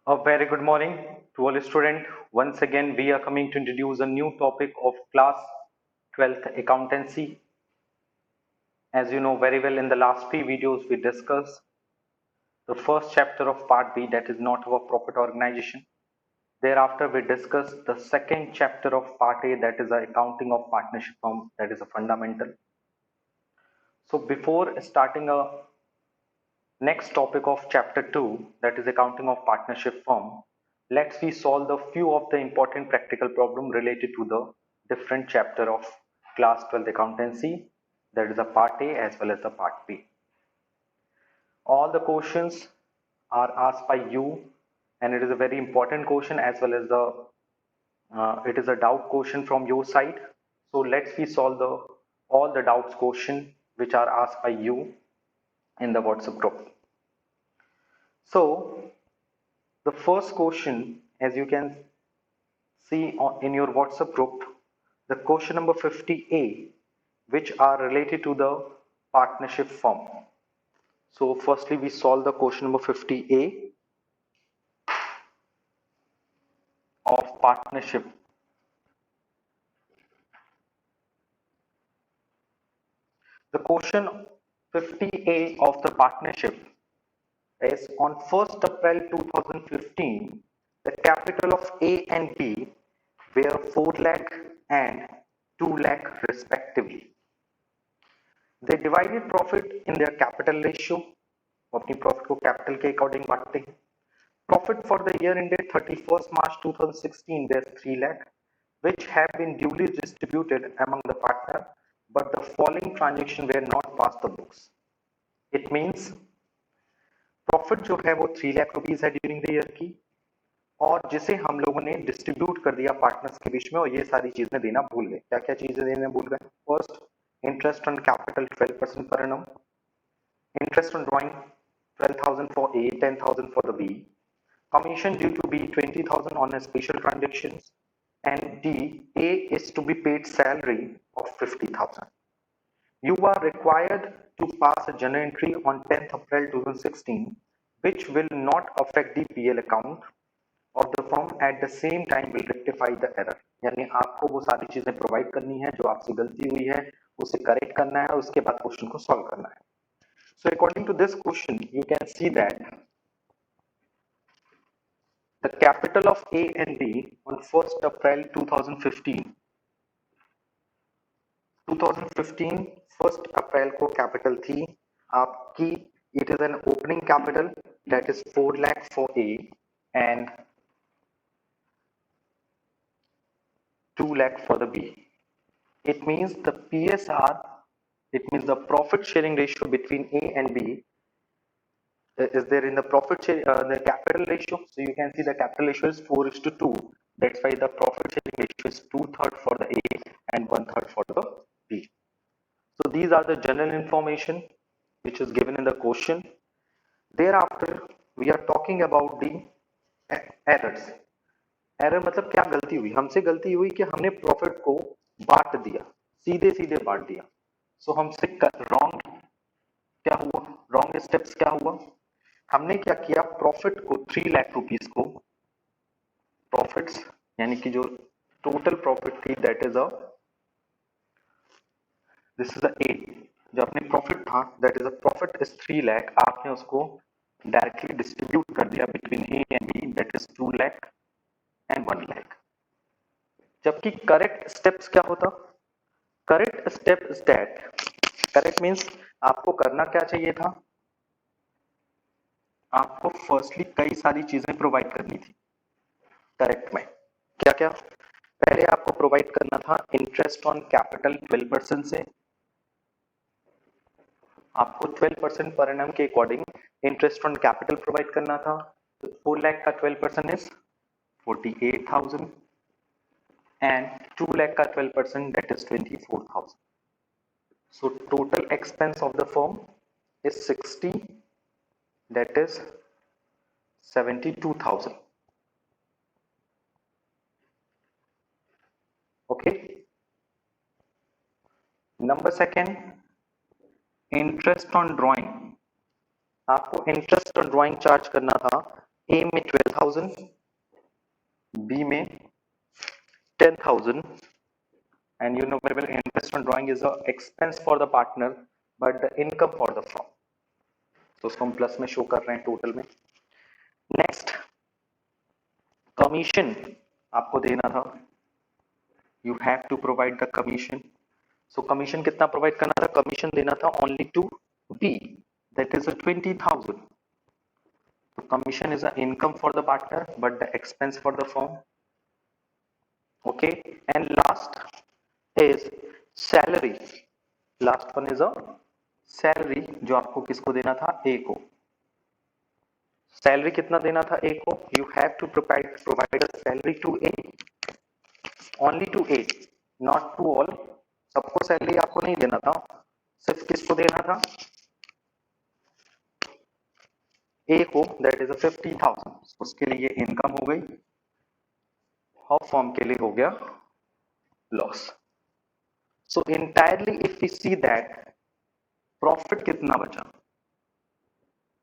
A very good morning to all students. Once again, we are coming to introduce a new topic of class 12th accountancy. As you know very well, in the last three videos, we discussed the first chapter of part B, that is not our profit organization. Thereafter, we discussed the second chapter of part A, that is the accounting of partnership firm, that is a fundamental. So before starting a next topic of chapter 2, that is accounting of partnership firm, let's we solve a few of the important practical problem related to the different chapter of class 12 accountancy, that is the part A as well as the part B. All the questions are asked by you, and it is a very important question as well as the it is a doubt question from your side. So let's we solve the all the doubts question which are asked by you in the WhatsApp group. So the first question, as you can see in your WhatsApp group, the question number 50A, which are related to the partnership firm. So firstly, we solve the question number 50A of partnership. The question 50A of the partnership is on 1st April 2015, the capital of A and B were 4 lakh and 2 lakh respectively. They divided profit in their capital ratio. अपनी profit को capital के according बांटते हैं. Profit for the year ended 31st March 2016 was 3 lakh, which have been duly distributed among the partner, but the following transactions were not passed the books. It means profit जो है वो 3 lakh rupees है during the year की, और जिसे हम लोगों ने डिस्ट्रीब्यूट कर दिया पार्टनर्स के बीच में, और ये सारी चीजें देना भूल गए. क्या क्या चीजें देना भूल गए? First, interest on capital 12% per annum, interest on drawing 12,000 for A, 10,000 for the B, commission due to B 20,000 on a special transactions, and D, A is to be paid salary of 50,000. You are required to pass a journal entry on 10th April 2016, which will not affect the PL account of the firm, at the same time will rectify the error. यानी आपको वो सारी चीजें provide करनी है, जो आपसे गलती हुई है उसे करेक्ट करना है, उसके बाद क्वेश्चन को सॉल्व करना है. So according to this question, you can see that the capital of A and B on 1st April 2015, 1st April को कैपिटल थी आपकी. It is an opening capital, that is 4 lakh for A and 2 lakh for the B. It means the PSR, it means the profit sharing ratio between A and B is there in the profit share, the capital ratio. So you can see the capital ratio is 4:2. That's why the profit sharing ratio is 2/3 for the A and 1/3 for the B. So these are the general information which is given in the question. Thereafter, we are talking about the errors. Error मतलब क्या गलती हुई? हमसे गलती हुई कि हमने profit को बांट दिया, सीधे सीधे बांट दिया. सो हमसे रॉन्ग क्या हुआ? रॉन्ग स्टेप्स क्या हुआ? हमने क्या किया? प्रॉफिट को 3 लाख रुपीस को प्रॉफिट्स यानी कि जो टोटल प्रॉफिट थी, that is a this is a A, जो अपने प्रॉफिट था that is a profit is 3 lakh, आपने उसको डायरेक्टली डिस्ट्रीब्यूट कर दिया between A and B, that is 2 lakh and 1 lakh. जबकि करेक्ट स्टेप्स क्या होता? Correct step is that, correct means आपको करना क्या चाहिए था? आपको फर्स्टली कई सारी चीजें प्रोवाइड करनी थी. करेक्ट में क्या क्या? पहले आपको प्रोवाइड करना था इंटरेस्ट ऑन कैपिटल 12% से. आपको 12% पर एनम के according interest on capital provide करना था. 4 लाख का 12% इज 48,000 and 2 lakh का 12% that is 24,000. So total expense of the firm is 60, that is 72,000. Okay. Number second, interest on drawing. आपको इंटरेस्ट ऑन ड्राइंग चार्ज करना था ए में 12,000, B में 10,000, and you know very well interest on drawing is a expense for the partner but the income for the firm, तो उसको हम plus में show कर रहे हैं टोटल में। नेक्स्ट कमीशन आपको देना था, you have to provide the commission. So commission कितना प्रोवाइड करना था, कमीशन देना था only to B, that is 20,000। Commission is a income for the partner but the expense for the firm. Okay, and last is salary, last one is a salary जो आपको किसको देना था, ए को। सैलरी कितना देना था ए को, you have to provide a salary to A, only to A, not to all. सबको सैलरी आपको नहीं देना था, सिर्फ किसको देना था, ए को, दैट इज 50,000। उसके लिए इनकम हो गई और फर्म के लिए हो गया loss. So entirely if we see that profit कितना बचा,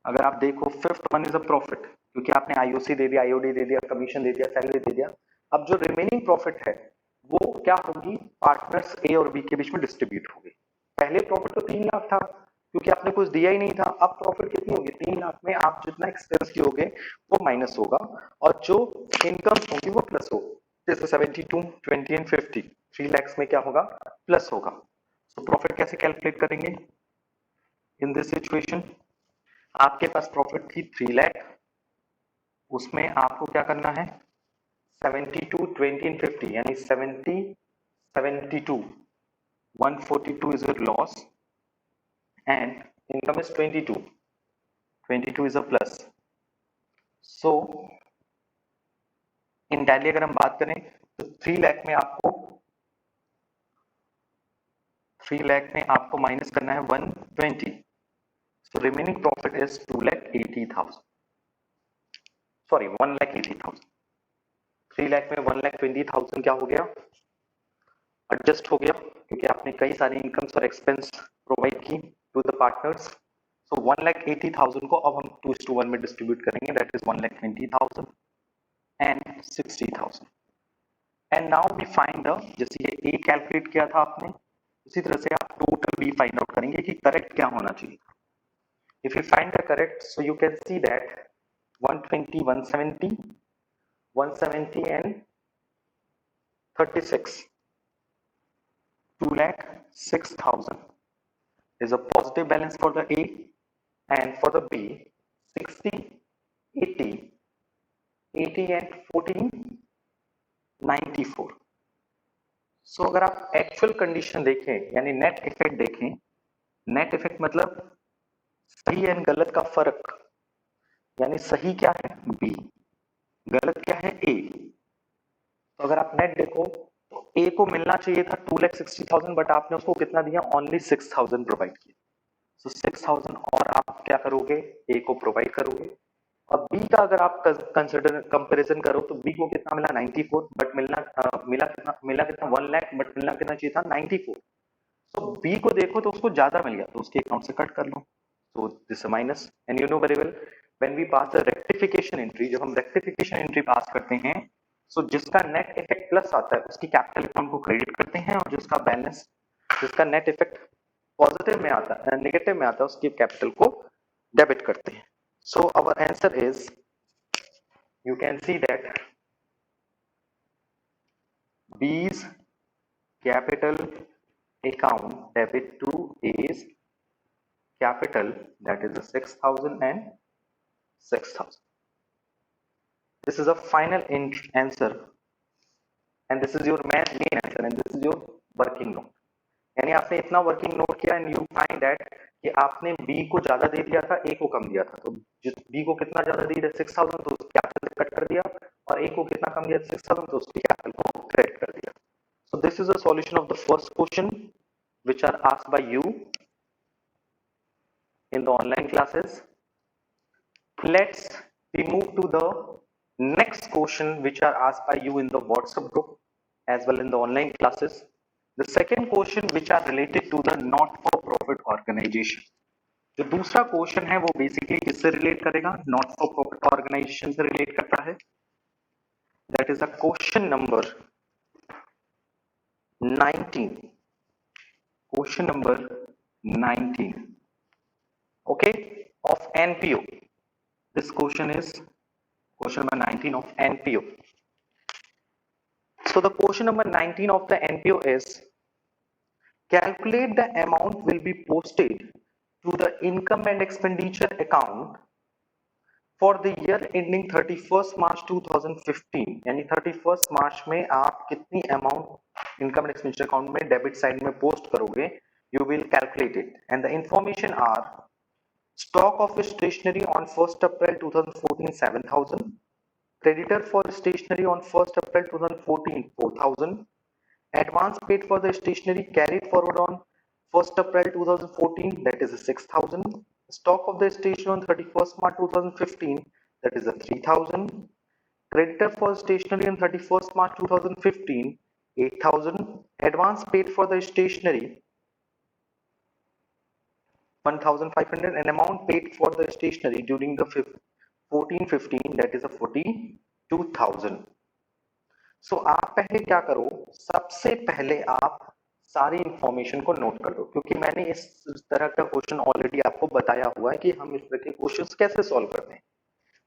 अगर आप देखो fifth one is a profit, क्योंकि आपने आईओसी दे दिया, आईओडी दे दिया, कमीशन दे दिया, सैलरी दे दिया। अब जो रिमेनिंग प्रॉफिट है वो क्या होगी, पार्टनर्स ए और बी के बीच में डिस्ट्रीब्यूट होगी। पहले प्रॉफिट तो 3 लाख था क्योंकि आपने कुछ दिया ही नहीं था, अब प्रॉफिट कितनी होगी, 3 लाख में आप जितना एक्सपेंस किए वो माइनस होगा और जो इनकम होगी वो प्लस होगी। जैसे 72, 20 एंड 50, 3 lakhs में क्या होगा, प्लस होगा। तो प्रॉफिट कैसे कैलकुलेट करेंगे इन दिस सिचुएशन, आपके पास प्रॉफिट थी 3 लाख, उसमें आपको क्या करना है 72, 20 एंड 50, यानी 70, 72, 142 is a loss and income is 22, 22 is a plus. So in tally अगर हम बात करें तो 3 लाख में आपको माइनस करना है 120, so remaining profit is 2,80,000, sorry 1,80,000। 3 lakh में 1,20,000 क्या हो गया, एडजस्ट हो गया, क्योंकि आपने कई सारी इनकम्स और एक्सपेंस प्रोवाइड की टू द पार्टनर्स। सो 1,80,000 को अब हम 2:1 में डिस्ट्रीब्यूट करेंगे, that is 1,20,000 and 60,000। And now we find the, जैसे ये ए कैलकुलेट किया था आपने, उसी तरह से आप टोटल बी फाइंड आउट करेंगे कि करेक्ट क्या होना चाहिए। If you find the correct, so you can see that 120, 170, 170 and 36, 2,06,000 is a positive balance for the A, and for the B 60, 80, 80 and 14, 94। सो अगर आप एक्चुअल कंडीशन देखें यानी नेट इफेक्ट देखें, नेट इफेक्ट मतलब सही एंड गलत का फर्क, यानी सही क्या है बी, गलत क्या है ए। तो अगर आप नेट देखो तो ए को मिलना चाहिए था 2,60,000, बट आपने उसको कितना दिया, ओनली 6,000 प्रोवाइड किया। सो 6,000 और आप क्या करोगे, ए को प्रोवाइड करोगे। और बी का अगर आप कंपैरिजन करो तो बी को कितना मिला 94, बट मिला कितना 1 लाख, बट मिलना कितना चाहिए था 94। तो बी को देखो तो उसको ज्यादा मिल गया, तो उसके अकाउंट से कट कर लो, तो this minus. And you know very well when we pass the rectification entry, जब हम रेक्टिफिकेशन एंट्री पास करते हैं, सो जिसका नेट इफेक्ट प्लस आता है उसकी कैपिटल अकाउंट को क्रेडिट करते हैं, और जिसका नेट इफेक्ट पॉजिटिव में आता है, नेगेटिव में आता है, उसकी कैपिटल को डेबिट करते हैं। So our answer is, you can see that B's capital account debit to A's capital, that is the 6,000 and 6,000. This is a final answer, and this is your main answer, and this is your working note. यानी आपने इतना working note किया and you find that कि आपने B को ज्यादा दे दिया था, ए को कम दिया था। तो बी को कितना ज्यादा दे दिया 6,000, तो उसकी कैपिटल से कट कर दिया, और ए को कितना कम दिया 6,000, तो उसकी कैपिटल को क्रेडिट कर दिया। So this is a solution of the first question which are asked by you in the online classes. Let's we move to the next question which are asked by you in the WhatsApp group as well in the online classes. The second question which are related to the not for profit organization. जो दूसरा question है वो basically किससे relate करेगा, not for profit organisation से relate करता है. That is a question number 19. Question number 19. Okay, of NPO. This question is question number 19 of NPO. So the question number 19 of the NPO is, calculate the amount will be posted to the income and expenditure account for the year ending 31st March 2015. यानी 31st मार्च में आप कितनी amount income and expenditure account में debit side में post करोगे, you will calculate it. And the information are, stock of stationery on 1st April 2014 7,000, creditor for stationery on 1st April 2014 4,000, advance paid for the stationery carried forward on 1st April 2014, that is 6,000, stock of the stationery on 31st March 2015, that is 3,000, creditor for stationery on 31st March 2015 8,000, advance paid for the stationery 1,500, and amount paid for the stationery during the 14-15, that is 42,000. सो आप पहले क्या करो, सबसे पहले आप सारी information को note कर लो, क्योंकि मैंने इस तरह का क्वेश्चन ऑलरेडी आपको बताया हुआ है कि हम इस तरह के क्वेश्चंस कैसे सॉल्व करते हैं.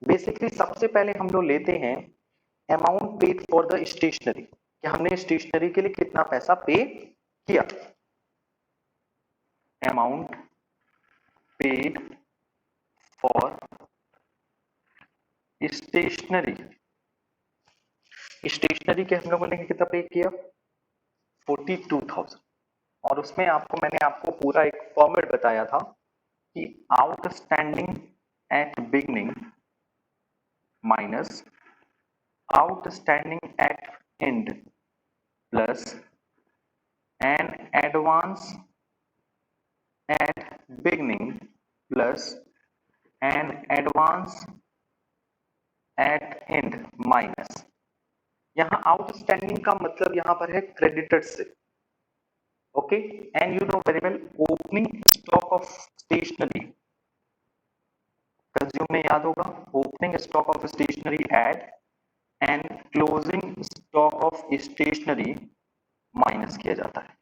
बेसिकली सबसे पहले हम लोग लेते हैं amount paid for the stationery, कि हमने स्टेशनरी के लिए कितना पैसा पे किया. Amount paid for stationery, stationery के हम लोगों ने कितना पे किया 42,000. और उसमें मैंने आपको पूरा एक फॉर्मेट बताया था कि outstanding at beginning minus outstanding at end plus an advance at beginning plus an advance at end minus. यहां आउटस्टैंडिंग का मतलब यहां पर है क्रेडिटर से. Okay, and you know very well opening stock of stationery, consume में याद होगा, opening stock of stationery add and closing stock of stationery minus किया जाता है.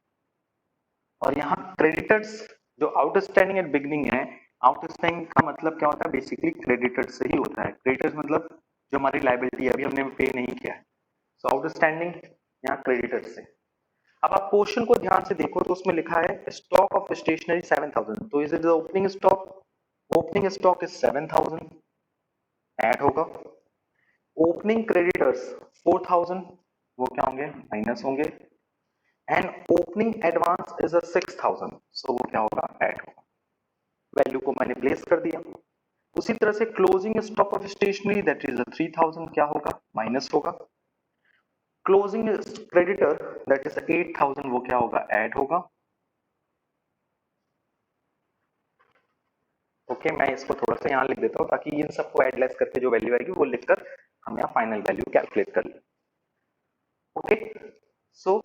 और यहाँ क्रेडिटर्स जो आउटस्टैंडिंग एट बिगनिंग है, आउटस्टैंडिंग का मतलब क्या होता है, बेसिकली क्रेडिटर्स से ही होता है. क्रेडिटर्स मतलब जो हमारी लायबिलिटी है, अभी हमने पे नहीं किया है, सो आउटस्टैंडिंग यहाँ क्रेडिटर्स से. अब आप क्वेश्चन को ध्यान से देखो तो उसमें लिखा है स्टॉक ऑफ स्टेशनरी 7,000, तो is it the opening stock, opening stock is 7,000, add होगा. ओपनिंग क्रेडिटर्स 4,000, वो क्या होंगे, माइनस होंगे. एंड ओपनिंग एडवांस इज 6,000, सो वो क्या होगा, ऐड होगा. वैल्यू को मैंने प्लेस कर दिया. उसी तरह से closing stock of stationery that is 3,000, क्या होगा, माइनस होगा. क्लोजिंग क्रेडिटर दैट इज 8,000, वो क्या होगा, ऐड होगा. ओके, मैं इसको थोड़ा सा यहाँ लिख देता हूँ ताकि इन सबको एड लेस करके जो वैल्यू आएगी वो लिखकर हम यहाँ फाइनल वैल्यू कैलकुलेट कर लें. ओके, सो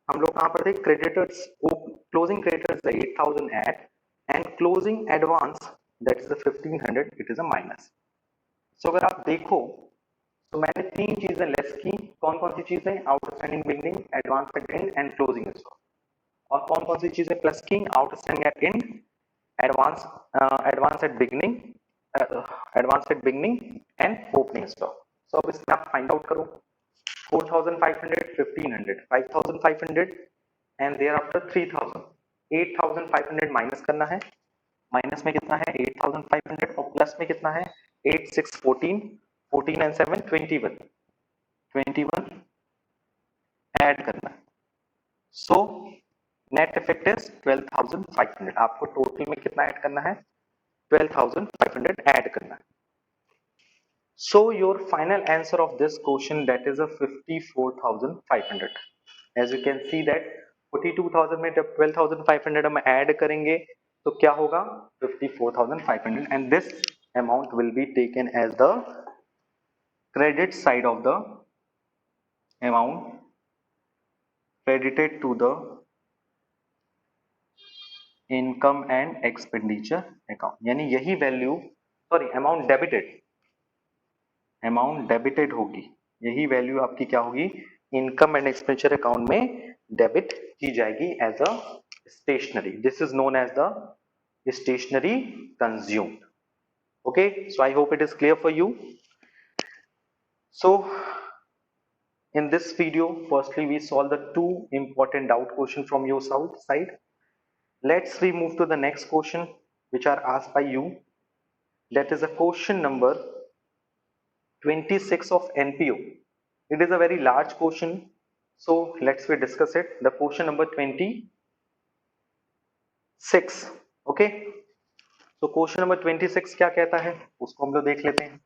हम लोग कहाँ पर थे, creditors, closing creditors 8,000 add and closing advance that is 1,500, it is a minus. So अगर आप देखो तो मैंने तीन चीजें लेस की. कौन कौन सी चीजें, outstanding beginning, advance at end and closing stock. और कौन कौन सी चीजें प्लस की, outstanding at end, advance advance at beginning, advance at beginning and opening stock. So अब इसमें आप फाइंड आउट करो. 4,500, 1,500, 5,500 एंड देयर आफ्टर 3,000. 8,500 माइनस करना है, माइनस में कितना है 8,500 और प्लस में कितना है 8 6 14, 14 एंड 7 21, 21 ऐड करना है. So net effect is 12,500. आपको टोटल में कितना ऐड करना है, 12,500 ऐड करना है. So your final answer of this question, that is a 54,500. As you can see that 42,000 में जब 12,500 हम ऐड करेंगे तो क्या होगा 54,500, and this amount will be taken as the credit side of the amount credited to the income and expenditure account, यानी यही value, sorry amount debited होगी, यही वैल्यू आपकी क्या होगी, इनकम एंड एक्सपेंडिचर अकाउंट में डेबिट की जाएगी as a stationery. This is known as the stationery consumed. Okay, so I hope it is clear for you. So in this video, firstly we solve the two important doubt question from your side. Let's we move to the next question which are asked by you. That is a question number 26 of NPO. It is a very large question, so let's we discuss it. The question number 26. Okay, so question number 26 क्या कहता है उसको हम लोग देख लेते हैं.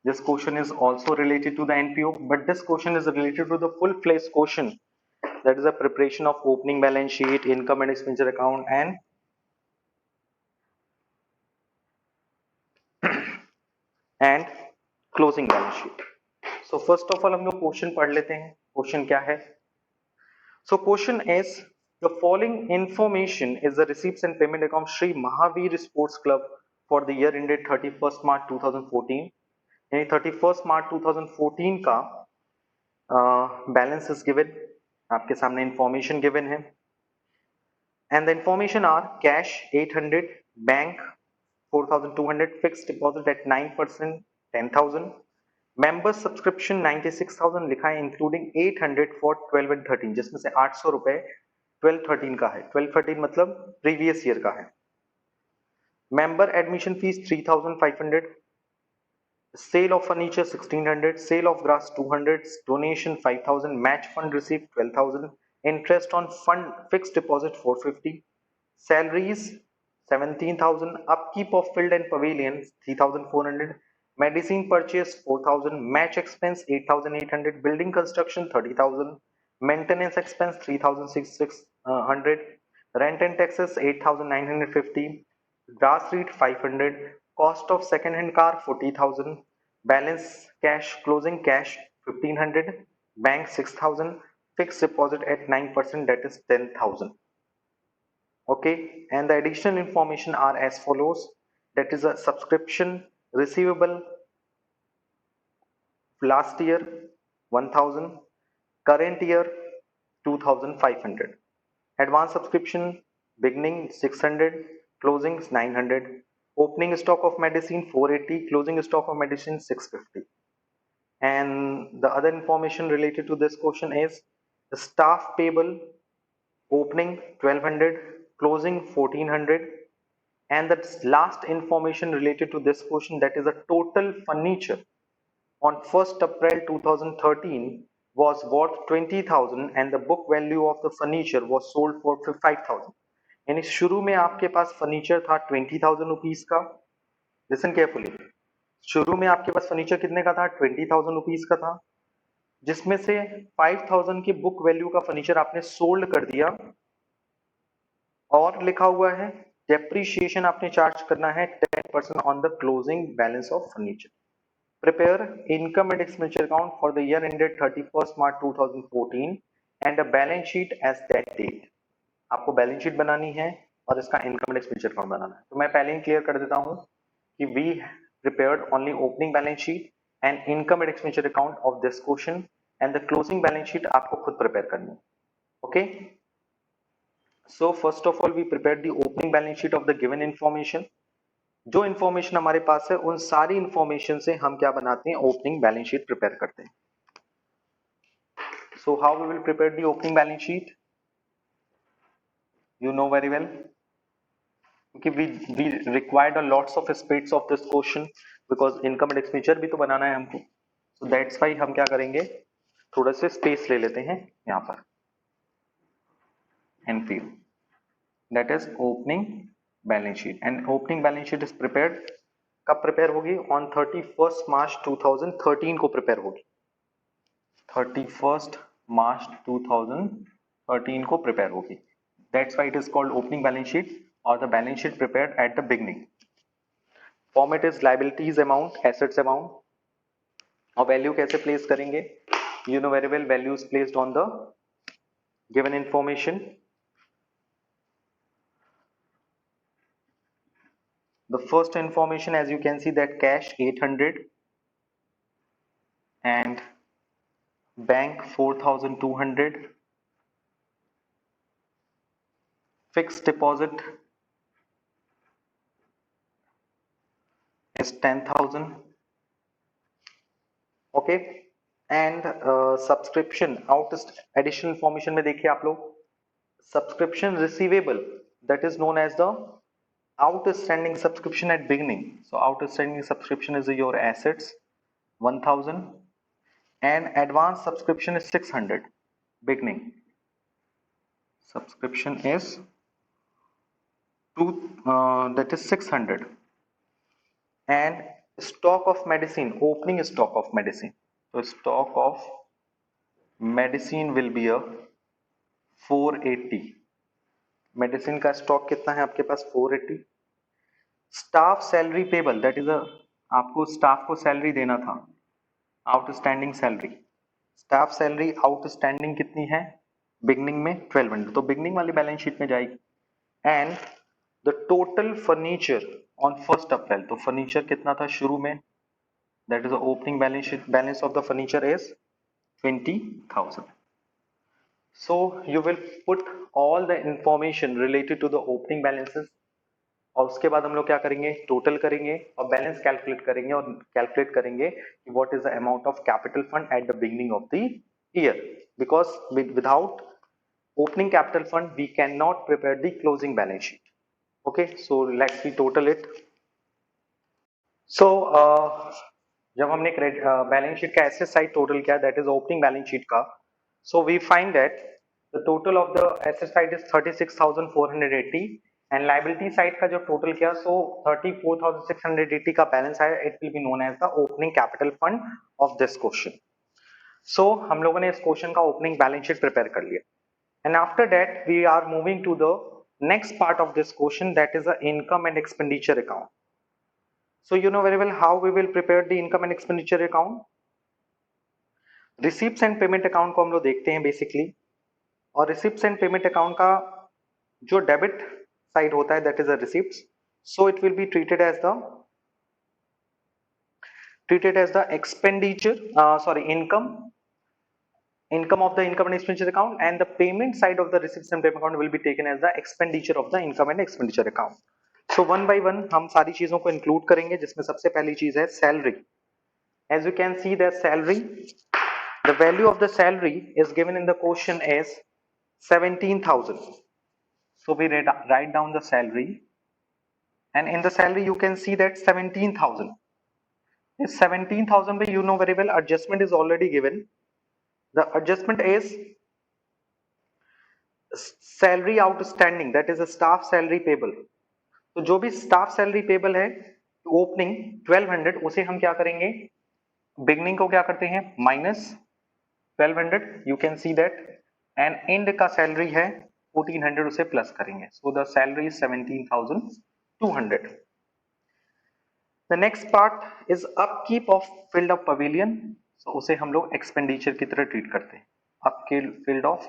This question is also related to the NPO, but this question is related to the full-fledged question, that is the preparation of opening balance sheet, income and expenditure account, and closing balance sheet. So first of all हम लोग question पढ़ लेते हैं. Question क्या है? So question is, the following information is the receipts and payment account Sri Mahavir Sports Club for the year ended 31st March 2014. यानी 31st March 2014 का balance is given, आपके सामने information given है, and the information are cash 800, bank 4200, fixed deposit at 9% 10,000, member subscription 96,000 लिखा है including 800 for 12 and 13, जिसमें से 800 रुपए 12-13 का है. 12-13 मतलब previous year का है. member admission fees 3,500, sale of furniture 1,600, sale of grass 200, donation 5,000, match fund received 12,000, interest on fund fixed deposit 450, salaries 17,000, upkeep of field and pavilion 3,400, medicine purchase 4,000, match expense 8,800, building construction 30,000, maintenance expense 3,600, rent and taxes 8,950, grass rate 500, cost of second hand car 40,000, balance cash, closing cash 1,500, bank 6,000, fixed deposit at 9%, that is 10,000. Okay, and the additional information are as follows. That is a subscription receivable last year 1,000, current year 2,500, advance subscription beginning 600, closing 900, opening stock of medicine 480, closing stock of medicine 650. And the other information related to this question is the staff payable opening 1200, closing 1400, and the last information related to this question, that is a total furniture on 1st April 2013 was worth 20,000 and the book value of the furniture was sold for 5,000. यानी शुरू में आपके पास furniture था 20,000 rupees का. Listen carefully, शुरू में आपके पास furniture कितने का था, 20,000 रुपीज का था, जिसमें से 5,000 की बुक वैल्यू का फर्नीचर आपने सोल्ड कर दिया, और लिखा हुआ है डेप्रीशिएशन आपने चार्ज करना है 10% on the closing balance of furniture. Prepare income and expenditure account for the year ended 31st March 2014 and a balance sheet as that date. आपको बैलेंस शीट बनानी है और इसका इनकम एंड एक्सपेंडिचर अकाउंट बनाना है. तो मैं पहले ही क्लियर कर देता हूं कि we prepared only opening balance sheet and income and expenditure account of this question, and the closing balance sheet आपको खुद प्रिपेयर करनी है. Okay, so first of all we prepare the opening balance sheet of the given information. जो information हमारे पास है उन सारी इंफॉर्मेशन से हम क्या बनाते हैं, ओपनिंग बैलेंस शीट प्रिपेयर करते हैं. So how we will prepare the opening balance sheet, you know very well, क्योंकि we required a lots of aspects of this question because income and expenditure भी तो बनाना है हमको. so that's why हम क्या करेंगे, थोड़ा से स्पेस ले लेते हैं यहाँ पर. NPO, that is opening balance sheet, and opening balance sheet is prepared, कब प्रिपेयर होगी, ऑन 31st March 2013 को प्रिपेयर होगी. 31st March 2013 को प्रिपेयर होगी. That's why it is called opening balance sheet or the balance sheet prepared at the beginning. Format is liabilities amount, assets amount. और value कैसे place करेंगे, you know very well, value is placed on the given information. The first information, as you can see, that cash 800 and bank 4200, fixed deposit is 10,000. Okay, and subscription out additional information में देखिए आप लोग, subscription receivable, that is known as the outstanding subscription at beginning. So outstanding subscription is your assets 1000 and advance subscription is 600. Beginning subscription is that is 600, and stock of medicine, opening stock of medicine, so stock of medicine will be a 480. Medicine का stock कितना है आपके पास 480. Staff salary payable, that is आपको staff को salary देना था, outstanding salary, staff salary outstanding कितनी है बिगनिंग में 1200, तो बिगनिंग वाली बैलेंस शीट में जाएगी. And the total furniture on 1 अप्रैल, तो फर्नीचर कितना था शुरू में, that is the opening balance sheet, balance of the furniture is 20,000. So you will put all the information related to the opening balances, और उसके बाद हम लोग क्या करेंगे, टोटल करेंगे और बैलेंस कैलकुलेट करेंगे और कैलकुलेट करेंगे कि what is the amount of capital fund at the beginning of the year, because without opening capital fund we can not prepare the closing balance sheet. Okay, so let's we total it. So जब हमने balance sheet का asset side total किया, that is opening balance sheet का, so we find that the total of the asset side is 36,480 and liability side का जो total किया, so 34,680 का balance आया. It will be known as the opening capital fund of this question. So हम लोगों ने इस क्वेश्चन का ओपनिंग बैलेंस शीट प्रिपेयर कर लिया, and after that we are moving to the next part of this question, that is the income and expenditure account. So you know very well how we will prepare the income and expenditure account. Receipts and payment account को हम लोग देखते हैं basically, और receipts and payment account का जो debit side होता है that is the receipts, so it will be treated as the expenditure, sorry income of the income and expenditure account, and the payment side of the receipts and payment account will be taken as the expenditure of the income and expenditure account. So one by one हम सारी चीजों को include करेंगे, जिसमें सबसे पहली चीज है salary. As you can see the salary, the value of the salary is given in the question as 17,000. So we write down the salary, and in the salary you can see that 17,000. This 17,000 by, you know very well, adjustment is already given. The adjustment is salary outstanding, that is a staff salary payable. तो जो भी staff salary payable है opening 1200, उसे हम क्या करेंगे, beginning को क्या करते हैं minus 1200, you can see that, and end का सैलरी है 1400, उसे प्लस करेंगे. So the salary is 17,200. The next part is upkeep of field of pavilion, so उसे हम लोग एक्सपेंडिचर की तरह ट्रीट करते हैं, upkeep of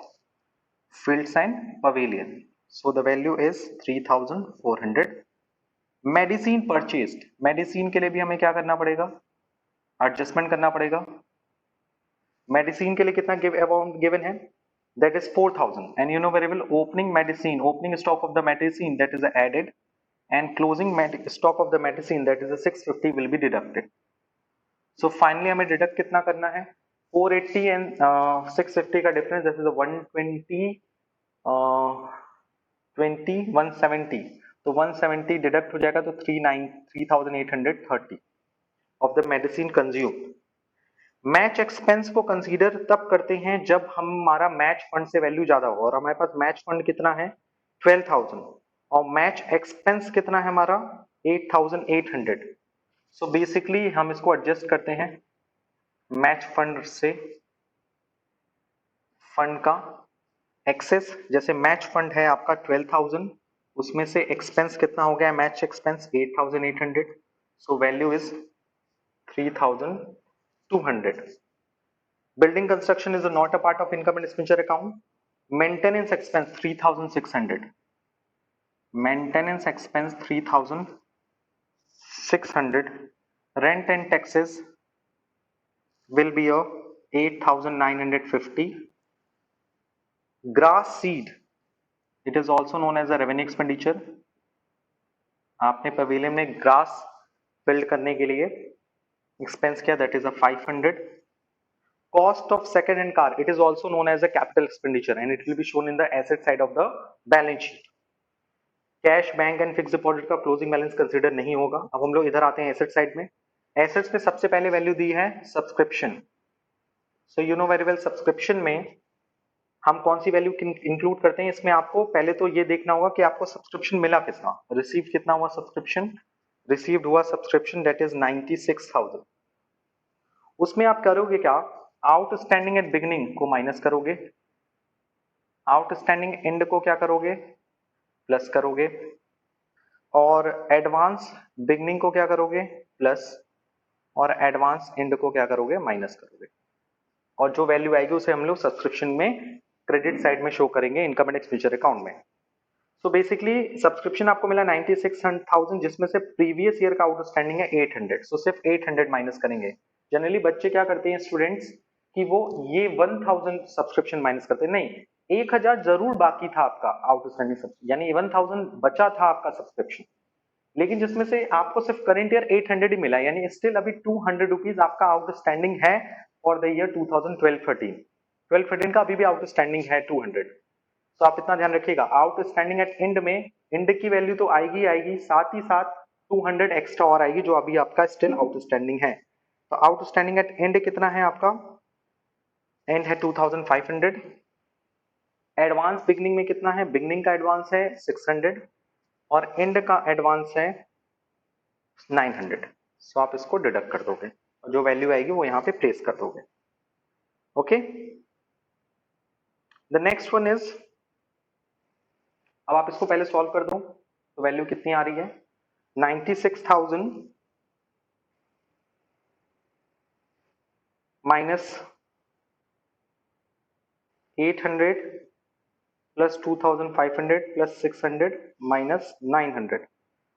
fields and pavilion. So the value is 3,400. Medicine purchased, medicine के लिए भी हमें क्या करना पड़ेगा, एडजस्टमेंट करना पड़ेगा. मेडिसिन के लिए कितना अमाउंट गिवन है, that is 4,000, and you know very well opening medicine, opening stock of the medicine, that is added, and closing stock of the medicine, that is 650 will be deducted. So finally हमें deduct कितना करना है, 480 and 650 का difference, that is 170, तो 170 deduct हो जाएगा, तो 3,830 of the medicine consume. Match expense को कंसीडर तब करते हैं जब हमारा मैच फंड से वैल्यू ज्यादा हो, और हमारे पास मैच फंड कितना है 12,000 और मैच एक्सपेंस कितना है हमारा 8,800. सो बेसिकली हम इसको एडजस्ट करते हैं मैच फंड से, फंड का एक्सेस, जैसे मैच फंड है आपका 12,000, उसमें से एक्सपेंस कितना हो गया, match expense 8,800, so value is 3,200. Building construction is not a part of income and expenditure account. Maintenance expense 3,600, maintenance expense 3,600, 600. Rent and taxes will be a 8,950. Grass seed, it is also known as a revenue expenditure. आपने pavilion में grass build करने के लिए expense किया, that is a 500. Cost of second hand car, it is also known as a capital expenditure and it will be shown in the asset side of the balance sheet. Cash bank and fix deposit का closing balance consider नहीं होगा. अब हम लोग इधर आते हैं asset side में. एसेट्स में सबसे पहले वैल्यू दी है subscription. So you know very well subscription में हम कौन सी वैल्यू इंक्लूड करते हैं. इसमें आपको पहले तो ये देखना होगा कि आपको सब्सक्रिप्शन मिला कितना, रिसीव कितना हुआ सब्सक्रिप्शन. रिसीव्ड हुआ सब्सक्रिप्शन दैट इज 96,000. उसमें आप करोगे क्या, आउटस्टैंडिंग एट बिगिनिंग को माइनस करोगे, आउटस्टैंडिंग एंड को क्या करोगे, प्लस करोगे, और एडवांस बिगनिंग को क्या करोगे, प्लस, और एडवांस एंड को क्या करोगे, माइनस करोगे. और जो वैल्यू आएगी उसे हम लोग सब्सक्रिप्शन में क्रेडिट साइड में शो करेंगे इनकम एंड एक्सपेंडिचर अकाउंट में. सो बेसिकली सब्सक्रिप्शन आपको मिला 96,000 जिसमें से प्रीवियस ईयर का आउटस्टैंडिंग है 800. सो सिर्फ 800 माइनस करेंगे. जनरली बच्चे क्या करते हैं स्टूडेंट्स कि वो ये 1000 सब्सक्रिप्शन माइनस करते हैं. नहीं, 1000 जरूर बाकी था आपका आउटस्टैंडिंग, यानी 1000 बचा था आपका सब्सक्रिप्शन, लेकिन जिसमें से आपको सिर्फ करंट ईयर 800 ही मिला, यानी स्टिल अभी 200 रुपीज आपका आउटस्टैंडिंग है फॉर द ईयर 2012-13. 12-13 का अभी भी आउटस्टैंडिंग है 200. तो आप इतना ध्यान रखिएगा, आउटस्टैंडिंग एट एंड में एंड की वैल्यू तो आएगी आएगी, साथ ही साथ 200 एक्स्ट्रा और आएगी जो अभी आपका स्टिल आउटस्टैंडिंग है. तो आउटस्टैंडिंग एट एंड कितना है आपका, एंड है 2500. एडवांस बिगनिंग में कितना है, बिगनिंग का एडवांस है 600 और एंड का एडवांस है 900. सो आप इसको डिडक्ट कर दोगे और जो वैल्यू आएगी वो यहां पे प्लेस कर दोगे. Okay, the next one is, अब आप इसको पहले सॉल्व कर दो तो वैल्यू कितनी आ रही है, 96,000 minus 800 plus 2,500 plus 600 minus 900,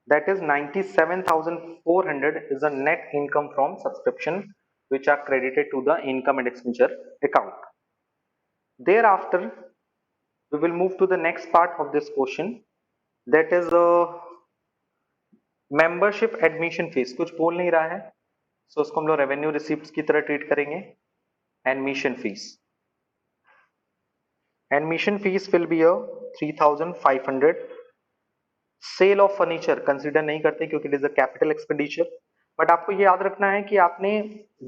that is 97,400 is the net income from subscription which are credited to the income and expenditure account. Thereafter we will move to the next part of this question, that is membership admission fees. कुछ बोल नहीं रहा है, so उसको हम लोग revenue receipts की तरह ट्रीट करेंगे. Admission fees, admission fees will be a 3,500. Sale of furniture consider नहीं करते क्योंकि it is a capital expenditure. But आपको ये याद रखना है कि आपने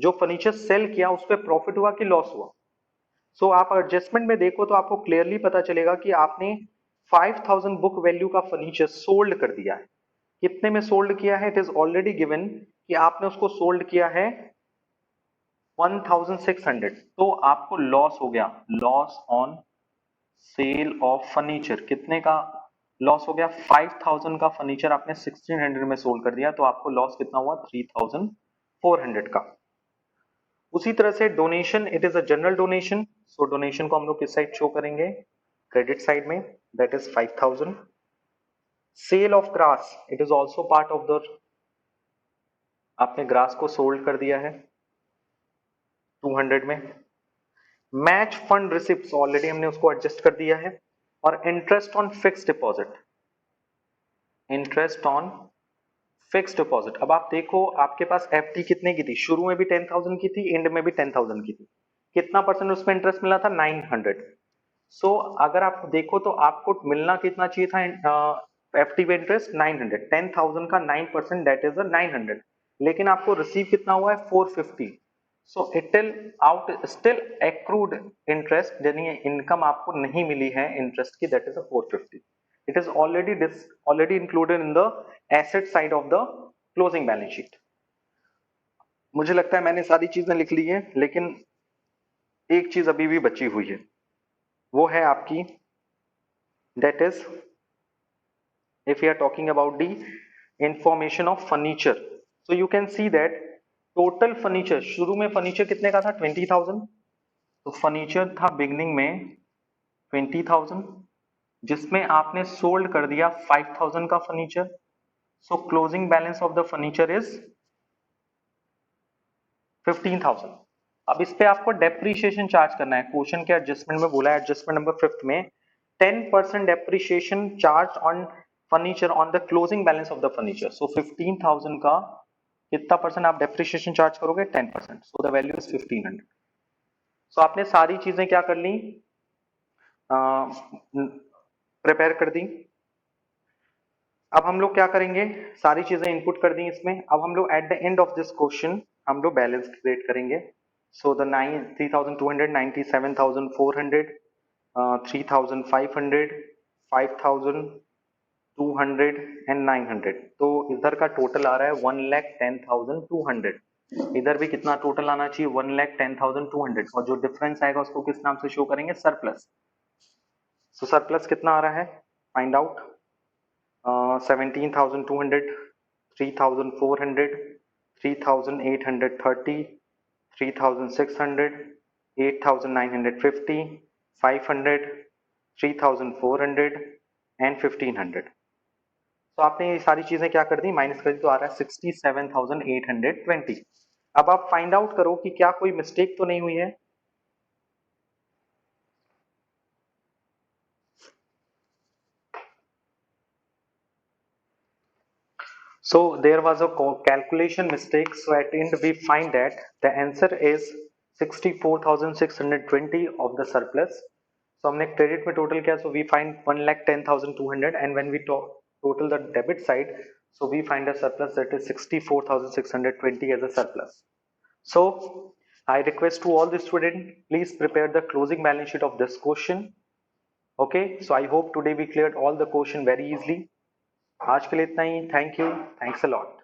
जो फर्नीचर सेल किया उस पर प्रॉफिट हुआ कि लॉस हुआ. सो आप एडजस्टमेंट में देखो तो आपको क्लियरली पता चलेगा कि आपने 5,000 बुक वैल्यू का फर्नीचर सोल्ड कर दिया है. कितने में सोल्ड किया है, इट इज ऑलरेडी गिवन कि आपने उसको सोल्ड किया है 1,600. तो आपको लॉस हो गया, loss on sale of furniture. कितने का लॉस हो गया, 5,000 का फर्नीचर आपने 1,600 में सोल्ड कर दिया, तो आपको लॉस कितना हुआ, 3,400 का. उसी तरह से donation, it is a general donation. So donation को हम लोग किस साइड शो करेंगे, क्रेडिट साइड में, that is 5,000. Sale of grass, it is also part of the, आपने ग्रास को सोल्ड कर दिया है 200 में. मैच फंड रिसिप्ट्स ऑलरेडी हमने उसको एडजस्ट कर दिया है. और interest on fix deposit, interest on fix deposit. अब आप देखो आपके पास एफडी कितने की थी, शुरू में भी 10,000 की थी, एंड में भी 10,000 की थी. कितना परसेंट उसमें इंटरेस्ट मिला था, 900. सो अगर आप देखो तो आपको मिलना कितना चाहिए था एफडी पे इंटरेस्ट, 900. 10,000 का 9% दैट इज 900, लेकिन आपको रिसीव कितना हुआ है, 450. सो it will out still accrued interest, यानी इनकम आपको नहीं मिली है इंटरेस्ट की, that is 450. It is already included in the asset side of the closing balance sheet. मुझे लगता है मैंने सारी चीजें लिख ली है, लेकिन एक चीज अभी भी बची हुई है, वो है आपकी, that is if we are talking about the information of furniture. So you can see that total furniture, शुरू में फर्नीचर कितने का था, 20,000. तो फर्नीचर था बिगनिंग में 20,000, जिसमें आपने सोल्ड कर दिया 5,000 का furniture. So closing balance of the furniture is 15,000. अब इस पे आपको डेप्रीशिएशन चार्ज करना है. क्वेश्चन के एडजस्टमेंट में बोला है, एडजस्टमेंट नंबर 5 में 10% depreciation charge on furniture on the closing balance of the furniture. So 15,000 का कितना परसेंट आप डेप्रीशिएशन चार्ज करोगे? 10%. So the value is 1500. So आपने सारी चीजें क्या कर ली? प्रिपेयर कर दी. अब हम लोग क्या करेंगे? सारी चीजें इनपुट कर दी इसमें. अब हम लोग at the end of this question हम लोग बैलेंस क्रिएट करेंगे. So the 3,200, 97,400, 3,500, 5,200 and 900. तो इधर का टोटल आ रहा है 1,10,200. इधर भी कितना टोटल आना चाहिए? 1,10,200. और जो डिफरेंस आएगा उसको किस नाम से शो करेंगे? सरप्लस. सो सरप्लस कितना आ रहा है? Find out. 17,200, 3,400, 3,830, 3,600, 8,950, 500, 3,400 एंड 1,500. तो आपने ये सारी चीजें क्या कर दी? माइनस कर दी. तो आ रहा है 67,820. अब आप फाइंड आउट करो कि क्या कोई मिस्टेक तो नहीं हुई है. So there was a calculation mistake. So at end we find that the answer is 64,620 of the surplus. So हमने क्रेडिट में टोटल किया. So we find 1,10,200 and when we total the debit side, so we find a surplus that is 64,620 as a surplus. So I request to all the students, please prepare the closing balance sheet of this question. Okay, so I hope today we cleared all the question very easily. आज के लिए इतना ही. Thank you. Thanks a lot.